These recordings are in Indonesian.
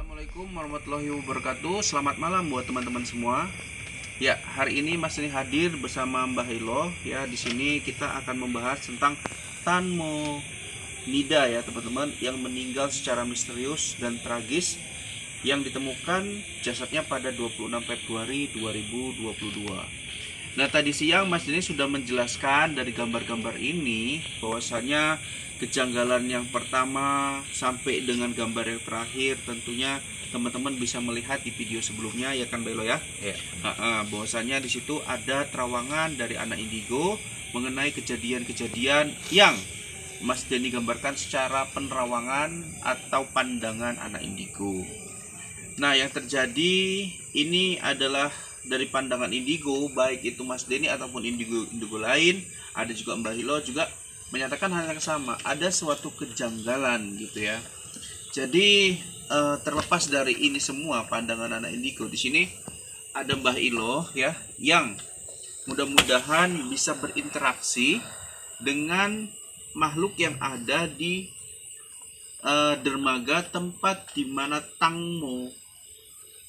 Assalamualaikum warahmatullahi wabarakatuh. Selamat malam buat teman-teman semua. Ya, hari ini Mas ini hadir bersama Mbah Hilo. Ya, di sini kita akan membahas tentang Tanmo Nida ya, teman-teman, yang meninggal secara misterius dan tragis yang ditemukan jasadnya pada 26 Februari 2022. Nah, tadi siang Mas ini sudah menjelaskan dari gambar-gambar ini bahwasanya kejanggalan yang pertama sampai dengan gambar yang terakhir tentunya teman-teman bisa melihat di video sebelumnya ya kan Belo ya. Ya. Bahwasanya di situ ada terawangan dari anak indigo mengenai kejadian-kejadian yang Mas Denny gambarkan secara penerawangan atau pandangan anak indigo. Nah, yang terjadi ini adalah dari pandangan indigo, baik itu Mas Denny ataupun indigo lain, ada juga Mbah Hilo juga menyatakan hal yang sama, ada suatu kejanggalan gitu ya. Jadi terlepas dari ini semua pandangan anak indigo, di sini ada Mbah Hilo ya yang mudah-mudahan bisa berinteraksi dengan makhluk yang ada di dermaga tempat di mana Tanmo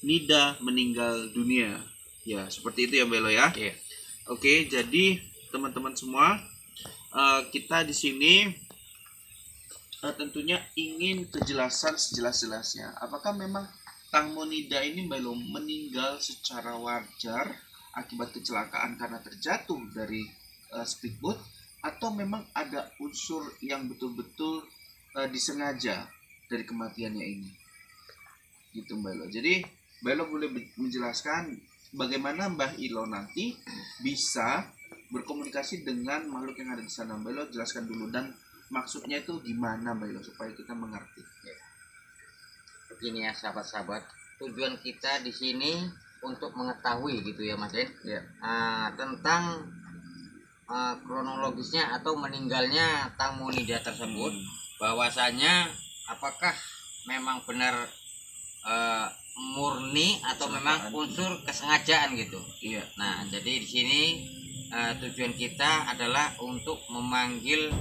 Nida meninggal dunia. Ya, seperti itu ya Belo ya. Iya. Oke, jadi teman-teman semua, kita di sini tentunya ingin kejelasan sejelas-jelasnya. Apakah memang Tanmo Nida ini Belo meninggal secara wajar akibat kecelakaan karena terjatuh dari speedboat, atau memang ada unsur yang betul-betul disengaja dari kematiannya ini? Gitu Belo. Jadi Belo boleh menjelaskan bagaimana Mbah Hilo nanti bisa berkomunikasi dengan makhluk yang ada di sana. Mbah Hilo jelaskan dulu, dan maksudnya itu gimana Mbah Hilo supaya kita mengerti. Ya. Begini ya sahabat-sahabat, tujuan kita di sini untuk mengetahui gitu ya Mas Den, Ya. Tentang kronologisnya atau meninggalnya Tanmo Nida tersebut, bahwasanya apakah memang benar murni atau memang unsur kesengajaan gitu. Iya. Nah, jadi di sini tujuan kita adalah untuk memanggil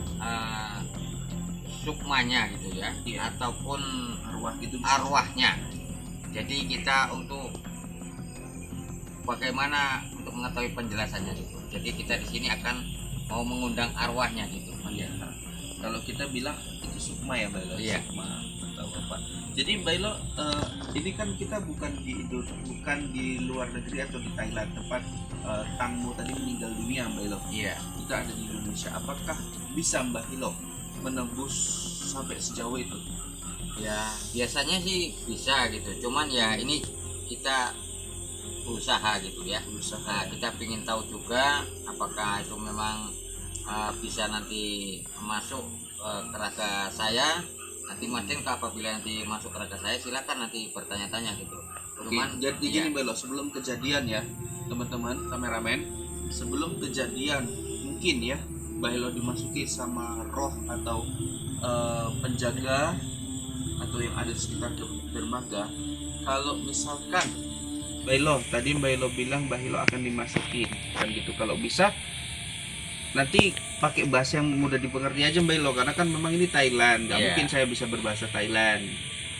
sukmanya gitu ya, Iya. ataupun Arwah gitu. arwahnya. Jadi kita untuk bagaimana untuk mengetahui penjelasannya gitu. Jadi kita di sini akan mau mengundang arwahnya gitu. Iya. Kalau kita bilang itu sukma ya Mbak Hilo. Iya. Sukma atau apa. Jadi Mbak Hilo, ini kan kita bukan di luar negeri atau di Thailand tempat Tanmo tadi meninggal dunia Mbak Hilo. Iya. Kita ada di Indonesia. Apakah bisa Mbak Hilo menembus sampai sejauh itu? Ya biasanya sih bisa gitu. Cuman ya ini kita berusaha gitu ya. Nah, kita ingin tahu juga apakah itu memang bisa nanti masuk ke raga saya. Nanti Mas Den apabila nanti masuk ke raga saya silakan nanti bertanya-tanya gitu. Cuman jadi gini Mbak Hilo, sebelum kejadian ya teman-teman kameramen, sebelum kejadian mungkin ya Mbak Hilo dimasuki sama roh atau penjaga atau yang ada di sekitar dermaga. Kalau misalkan Mbak Hilo, tadi Mbak Hilo bilang Mbak Hilo akan dimasuki kan gitu, kalau bisa nanti pakai bahasa yang mudah dipengerti aja Mbak Hilo, karena kan memang ini Thailand, nggak Iya. mungkin saya bisa berbahasa Thailand,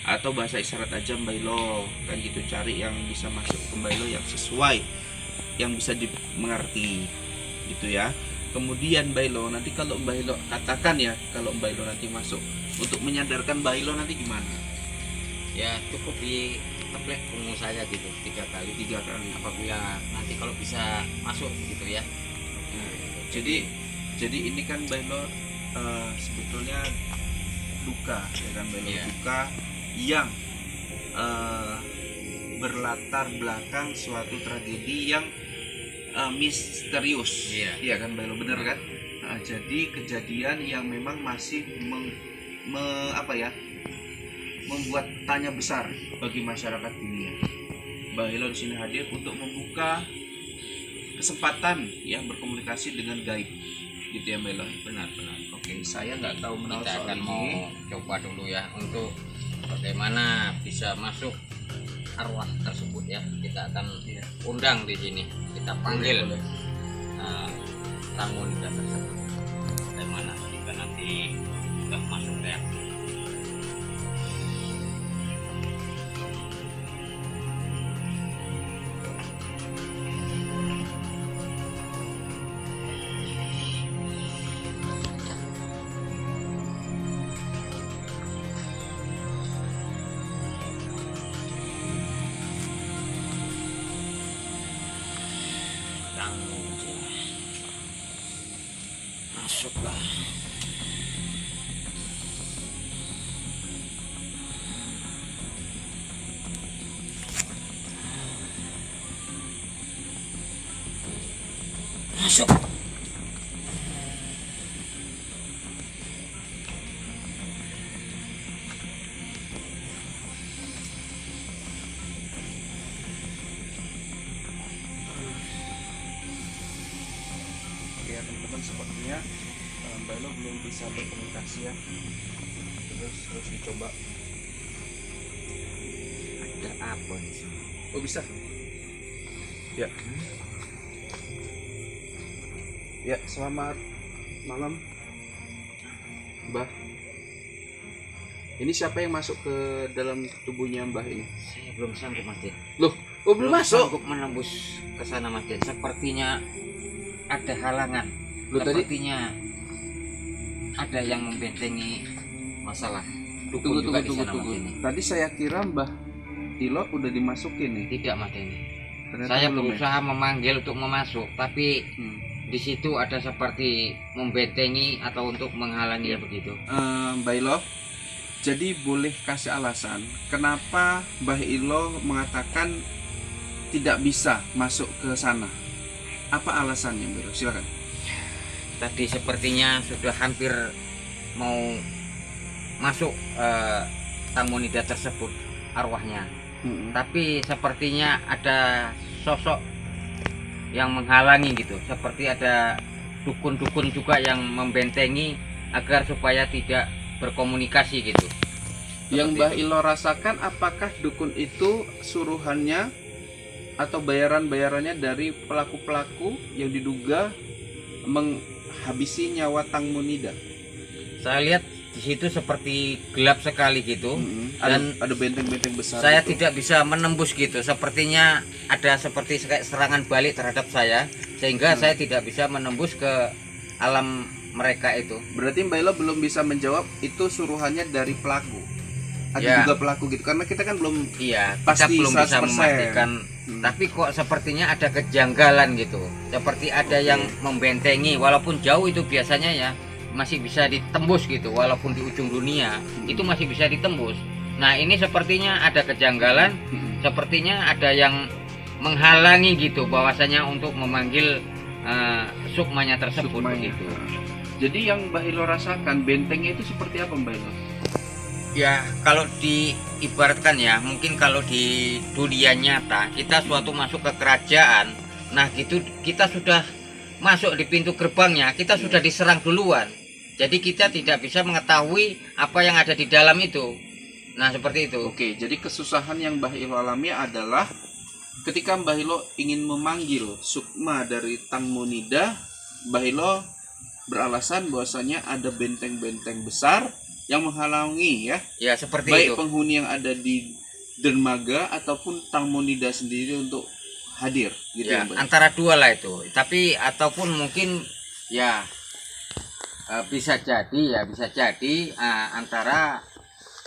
atau bahasa isyarat aja Mbak Hilo kan gitu, cari yang bisa masuk ke Mbak Hilo yang sesuai, yang bisa dimengerti gitu ya. Kemudian Mbak Hilo, nanti kalau Mbak Hilo katakan ya, kalau Mbak Hilo nanti masuk, untuk menyadarkan Mbak Hilo nanti gimana? ya cukup di teplek punggung saya gitu 3 kali. 3 kali. Apabila nanti kalau bisa masuk gitu ya. Jadi ini kan Mbak Hilo sebetulnya duka ya kan Mbak Hilo, Iya. duka yang berlatar belakang suatu tragedi yang misterius. Iya. Kan Mbak Hilo, bener kan? Nah, jadi kejadian yang memang masih membuat tanya besar bagi masyarakat dunia. Mbak Hilo di sini hadir untuk membuka kesempatan ya berkomunikasi dengan gaib gitu ya Mbak Hilo. Benar-benar. Oke, saya nggak tahu menau Kita soal akan mau ini. coba dulu ya untuk bagaimana bisa masuk arwah tersebut ya. Kita akan Iya. undang di sini. Kita panggil Boleh. Tanmo Nida tersebut. Bagaimana jika nanti sudah masuk ya. Masuklah. Masuk. Ya teman-teman, sepertinya Mbak Elo belum bisa berkomunikasi ya. Terus dicoba. Ada apa di sini? Oh bisa? Ya. Ya, selamat malam, Mbah. Ini siapa yang masuk ke dalam tubuhnya Mbah ini? Saya belum sanggup, Mas Den. Loh, oh belum masuk? Sanggup menembus ke sana, Mas Den. Sepertinya ada halangan. Loh, tadi Sepertinya ada yang membentengi masalah. tunggu Dukun juga di sana, tunggu. Mas Den. Tadi saya kira Mbah Ilo udah dimasukin nih. Tidak, Mas Den. Ternyata Saya belum ya? berusaha memanggil untuk memasuk, tapi Hmm. di situ ada seperti membentengi atau untuk menghalangi begitu. Mbak Ilo, jadi boleh kasih alasan kenapa Mbah Ilo mengatakan tidak bisa masuk ke sana? Apa alasannya, Mbak Ilo? Silakan. Tadi sepertinya sudah hampir mau masuk tamu nida tersebut arwahnya. Tapi sepertinya ada sosok yang menghalangi gitu, seperti ada dukun-dukun juga yang membentengi agar supaya tidak berkomunikasi gitu. Yang Mbah Ilo rasakan, apakah dukun itu suruhannya atau bayaran-bayarannya dari pelaku-pelaku yang diduga menghabisi nyawa Tang Munida? Saya lihat di situ seperti gelap sekali gitu. Dan Ada benteng-benteng besar. saya gitu. tidak bisa menembus gitu. Sepertinya ada seperti kayak serangan balik terhadap saya, sehingga saya tidak bisa menembus ke alam mereka itu. Berarti Mbak Ilo belum bisa menjawab itu suruhannya dari pelaku. Ada Ya. juga pelaku gitu, karena kita kan belum Iya, kita pasti belum bisa 100%. memastikan. Tapi kok sepertinya ada kejanggalan gitu. Seperti ada yang membentengi, walaupun jauh itu biasanya ya masih bisa ditembus gitu, walaupun di ujung dunia itu masih bisa ditembus. Nah, ini sepertinya ada kejanggalan, sepertinya ada yang menghalangi gitu bahwasanya untuk memanggil sukmanya tersebut Sukmanya. begitu. Jadi yang Mbak Ilo rasakan bentengnya itu seperti apa, Mbak Ilo? Ya, kalau diibaratkan ya, mungkin kalau di dunia nyata kita suatu masuk ke kerajaan, nah gitu kita sudah masuk di pintu gerbangnya, kita sudah diserang duluan. Jadi kita tidak bisa mengetahui apa yang ada di dalam itu. Nah, seperti itu. Oke, jadi kesusahan yang Mbah Ilo alami adalah ketika Mbah Ilo ingin memanggil sukma dari Tang Munida, Mbah Ilo beralasan bahwasanya ada benteng-benteng besar yang menghalangi ya, Ya, seperti baik itu. penghuni yang ada di dermaga ataupun Tang Munida sendiri untuk hadir gitu Ya, ya, Mbak. antara dua lah itu. Tapi ataupun mungkin ya bisa jadi antara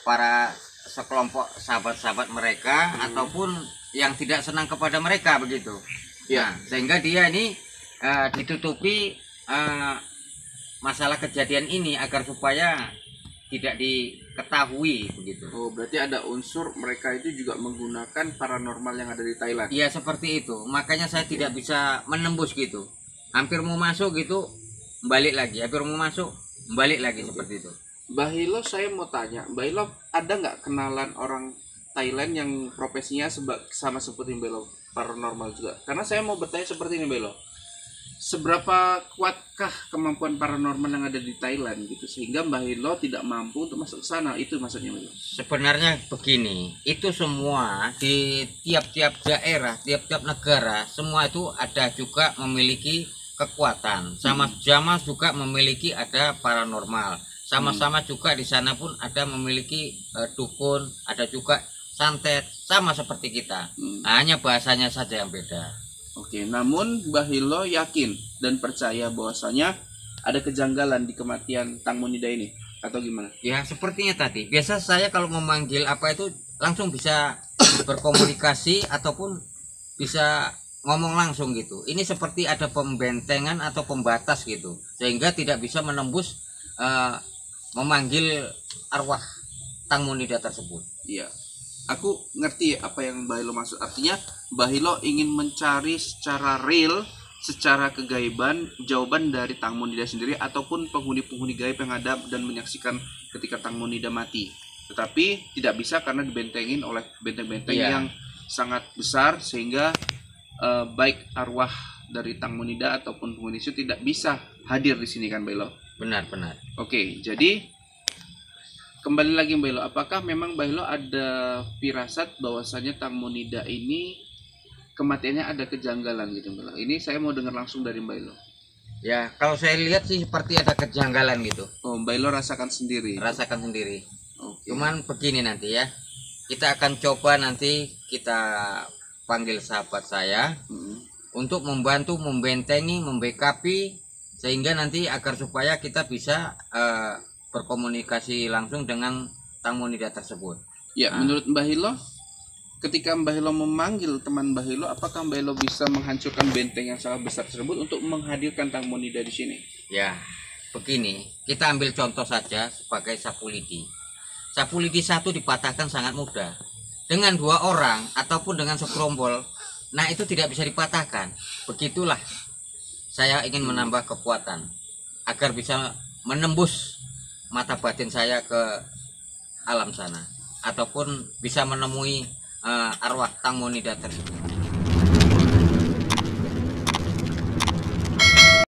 para sekelompok sahabat-sahabat mereka ataupun yang tidak senang kepada mereka begitu. Ya. Nah, sehingga dia ini ditutupi masalah kejadian ini agar supaya tidak diketahui begitu. Oh, berarti ada unsur mereka itu juga menggunakan paranormal yang ada di Thailand. Iya, seperti itu. Makanya saya tidak bisa menembus gitu. Hampir mau masuk gitu, balik lagi. Hampir mau masuk, balik lagi seperti itu. Mbah Ilo, saya mau tanya, Mbah Ilo ada nggak kenalan orang Thailand yang profesinya sama seperti Mbah Ilo, paranormal juga? Karena saya mau bertanya seperti ini, Mbah Ilo. Seberapa kuatkah kemampuan paranormal yang ada di Thailand gitu sehingga Mbah Ilo tidak mampu untuk masuk ke sana? Itu maksudnya, Mbah Ilo. Sebenarnya begini, itu semua di tiap-tiap daerah, tiap-tiap negara, semua itu ada juga memiliki kekuatan. Sama-sama juga memiliki ada paranormal. Sama-sama juga di sana pun ada memiliki dukun, ada juga santet, sama seperti kita. Hanya bahasanya saja yang beda. Oke, namun Mbah Ilo yakin dan percaya bahwasanya ada kejanggalan di kematian Tang Munida ini atau gimana? Ya, sepertinya tadi. Biasa saya kalau memanggil apa itu langsung bisa berkomunikasi ataupun bisa ngomong langsung gitu. Ini seperti ada pembentengan atau pembatas gitu, sehingga tidak bisa menembus memanggil arwah Tang Monida tersebut. Iya. Aku ngerti apa yang Mbah Hilo maksud. Artinya Mbah Hilo ingin mencari secara real, secara kegaiban, jawaban dari Tang Monida sendiri ataupun penghuni-penghuni gaib yang ada dan menyaksikan ketika Tang Monida mati. Tetapi tidak bisa karena dibentengin oleh benteng-benteng yang sangat besar, sehingga baik arwah dari Tang Monida ataupun penghuni itu tidak bisa hadir di sini kan Mbah Hilo? Benar-benar. Oke, jadi kembali lagi Mbah Hilo, apakah memang Mbah Hilo ada firasat bahwasanya Tang Monida ini kematiannya ada kejanggalan gitu Mbah Hilo? Ini saya mau dengar langsung dari Mbah Hilo. Ya, kalau saya lihat sih seperti ada kejanggalan gitu. Oh, Mbah Hilo rasakan sendiri. Rasakan sendiri. Oke. Cuman begini nanti ya. Kita akan coba nanti kita panggil sahabat saya untuk membantu membentengi, membackupi, sehingga nanti agar supaya kita bisa berkomunikasi langsung dengan Tang Monida tersebut. Ya, menurut Mbah Hilo, ketika Mbah Hilo memanggil teman Mbah Hilo, apakah Mbah Hilo bisa menghancurkan benteng yang sangat besar tersebut untuk menghadirkan Tang Monida di sini? Ya, begini, kita ambil contoh saja sebagai sapu lidi. Sapu lidi satu dipatahkan sangat mudah. Dengan 2 orang ataupun dengan segerombol, nah itu tidak bisa dipatahkan. Begitulah saya ingin menambah kekuatan agar bisa menembus mata batin saya ke alam sana, ataupun bisa menemui arwah Tang Monida tersebut.